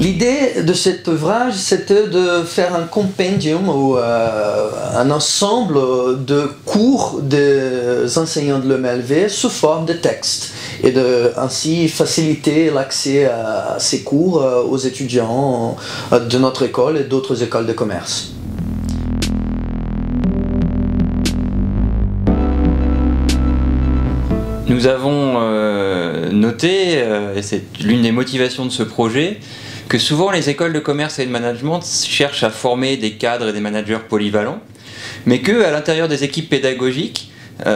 L'idée de cet ouvrage, c'était de faire un compendium ou un ensemble de cours des enseignants de l'EMLV sous forme de texte et de ainsi faciliter l'accès à ces cours aux étudiants de notre école et d'autres écoles de commerce. Nous avons noté, et c'est l'une des motivations de ce projet, que souvent les écoles de commerce et de management cherchent à former des cadres et des managers polyvalents, mais qu'à l'intérieur des équipes pédagogiques,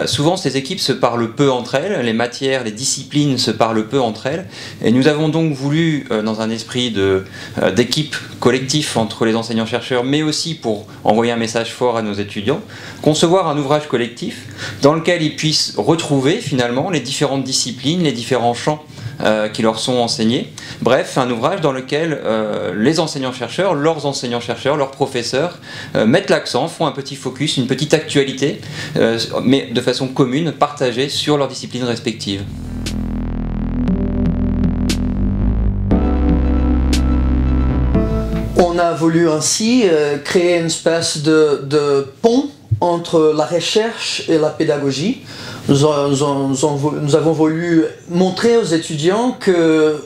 souvent ces équipes se parlent peu entre elles, les matières, les disciplines se parlent peu entre elles, et nous avons donc voulu, dans un esprit d'équipe collectif entre les enseignants-chercheurs, mais aussi pour envoyer un message fort à nos étudiants, concevoir un ouvrage collectif dans lequel ils puissent retrouver finalement les différentes disciplines, les différents champs qui leur sont enseignés. Bref, un ouvrage dans lequel les enseignants-chercheurs, leurs professeurs mettent l'accent, font un petit focus, une petite actualité, mais de façon commune, partagée sur leurs disciplines respectives. On a voulu ainsi créer une espèce de pont entre la recherche et la pédagogie. Nous avons voulu montrer aux étudiants que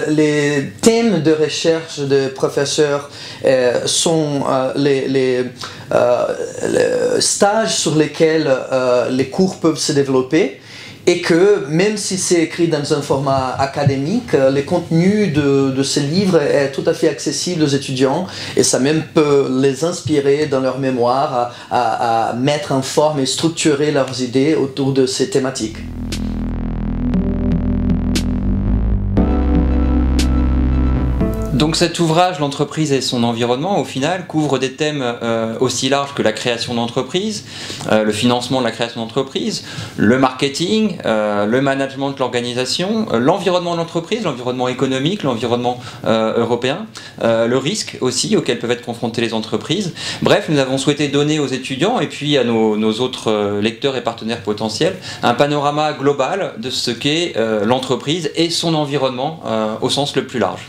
les thèmes de recherche des professeurs sont les stages sur lesquels les cours peuvent se développer, et que même si c'est écrit dans un format académique, le contenu de ce livre est tout à fait accessible aux étudiants et ça même peut les inspirer dans leur mémoire à mettre en forme et structurer leurs idées autour de ces thématiques. Donc cet ouvrage, l'entreprise et son environnement, au final, couvre des thèmes aussi larges que la création d'entreprise, le financement de la création d'entreprise, le marketing, le management de l'organisation, l'environnement de l'entreprise, l'environnement économique, l'environnement européen, le risque aussi auquel peuvent être confrontées les entreprises. Bref, nous avons souhaité donner aux étudiants et puis à nos autres lecteurs et partenaires potentiels un panorama global de ce qu'est l'entreprise et son environnement au sens le plus large.